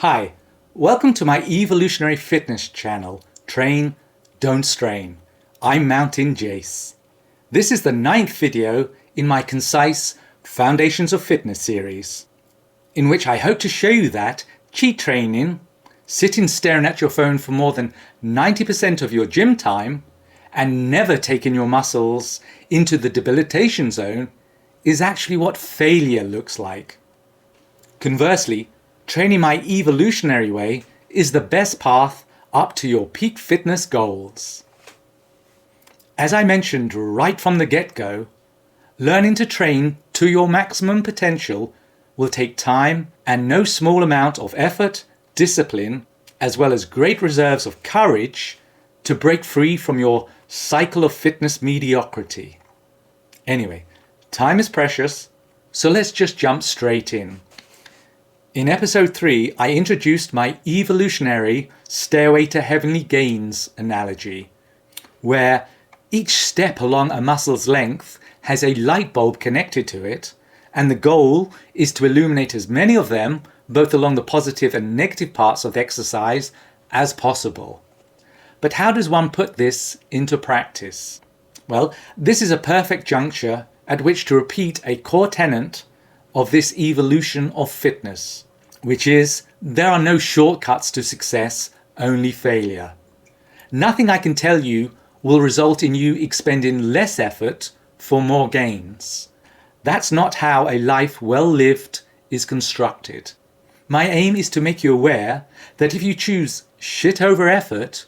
Hi, welcome to my evolutionary fitness channel, Train, Don't Strain. I'm Mountain Jace. This is the 9th video in my Concise Foundations of Fitness series, in which I hope to show you that cheat training, sitting staring at your phone for more than 90% of your gym time, and never taking your muscles into the debilitation zone is actually what failure looks like. Conversely, training my evolutionary way is the best path up to your peak fitness goals. As I mentioned right from the get-go, learning to train to your maximum potential will take time and no small amount of effort, discipline, as well as great reserves of courage to break free from your cycle of fitness mediocrity. Anyway, time is precious, so let's just jump straight in. In episode 3, I introduced my evolutionary stairway to heavenly gains analogy, where each step along a muscle's length has a light bulb connected to it, and the goal is to illuminate as many of them, both along the positive and negative parts of the exercise, as possible. But how does one put this into practice? Well, this is a perfect juncture at which to repeat a core tenet of this evolution of fitness, which is there are no shortcuts to success, only failure. Nothing I can tell you will result in you expending less effort for more gains. That's not how a life well lived is constructed. My aim is to make you aware that if you choose shit over effort,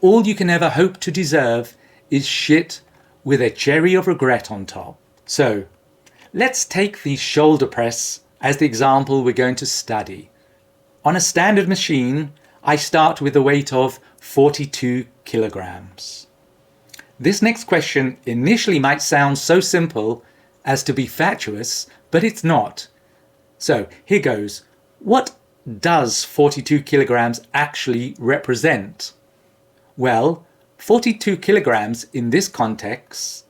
all you can ever hope to deserve is shit with a cherry of regret on top. So, let's take the shoulder press as the example we're going to study. On a standard machine, I start with a weight of 42 kilograms. This next question initially might sound so simple as to be fatuous, but it's not. So here goes. What does 42 kilograms actually represent? Well, 42 kilograms in this context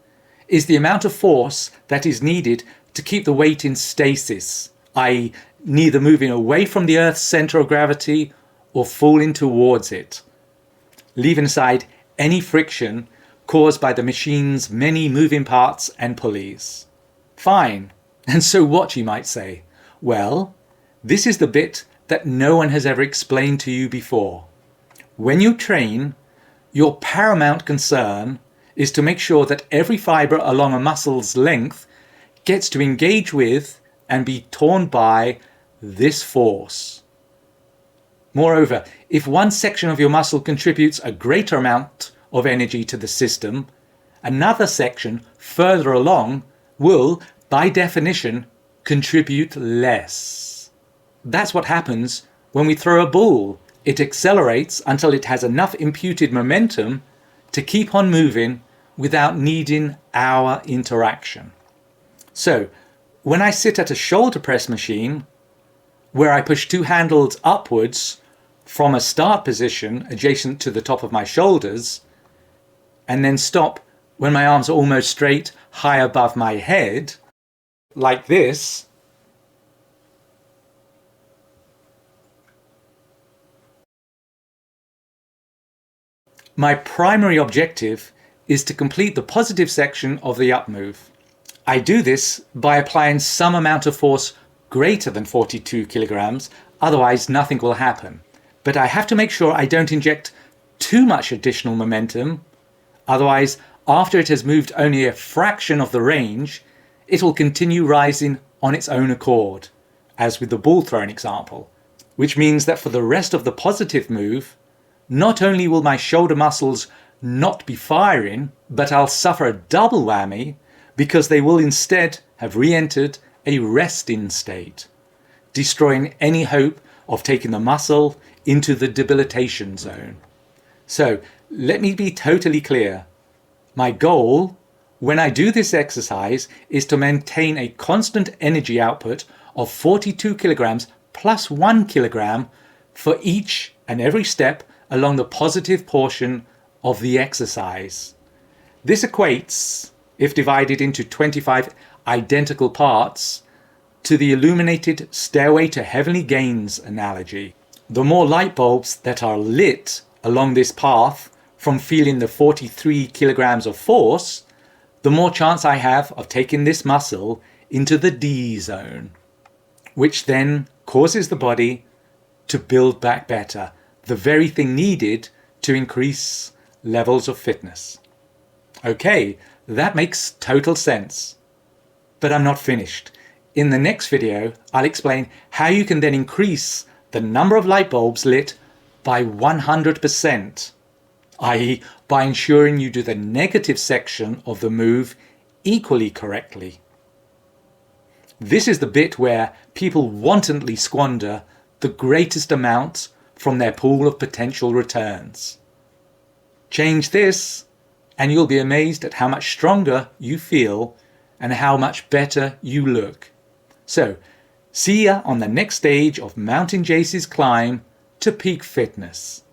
is the amount of force that is needed to keep the weight in stasis, i.e. neither moving away from the Earth's center of gravity or falling towards it, leaving aside any friction caused by the machine's many moving parts and pulleys. Fine, and so what, you might say? Well, this is the bit that no one has ever explained to you before. When you train, your paramount concern is to make sure that every fiber along a muscle's length gets to engage with and be torn by this force. Moreover, if one section of your muscle contributes a greater amount of energy to the system, another section further along will, by definition, contribute less. That's what happens when we throw a ball. It accelerates until it has enough imputed momentum to keep on moving without needing our interaction. So, when I sit at a shoulder press machine, where I push two handles upwards from a start position adjacent to the top of my shoulders, and then stop when my arms are almost straight, high above my head, like this, my primary objective is to complete the positive section of the up move. I do this by applying some amount of force greater than 42 kilograms, otherwise nothing will happen. But I have to make sure I don't inject too much additional momentum, otherwise after it has moved only a fraction of the range, it will continue rising on its own accord, as with the ball throwing example, which means that for the rest of the positive move, not only will my shoulder muscles not be firing, but I'll suffer a double whammy because they will instead have re-entered a resting state, destroying any hope of taking the muscle into the debilitation zone. So let me be totally clear. My goal when I do this exercise is to maintain a constant energy output of 42 kilograms plus 1 kilogram for each and every step along the positive portion of the exercise. This equates, if divided into 25 identical parts, to the illuminated stairway to heavenly gains analogy, the more light bulbs that are lit along this path from feeling the 43 kilograms of force, the more chance I have of taking this muscle into the D zone, which then causes the body to build back better, the very thing needed to increase levels of fitness. Okay, that makes total sense. But I'm not finished. In the next video, I'll explain how you can then increase the number of light bulbs lit by 100%, i.e. by ensuring you do the negative section of the move equally correctly. This is the bit where people wantonly squander the greatest amount from their pool of potential returns. Change this and you'll be amazed at how much stronger you feel and how much better you look. So, see ya on the next stage of Mountain Jace's climb to peak fitness.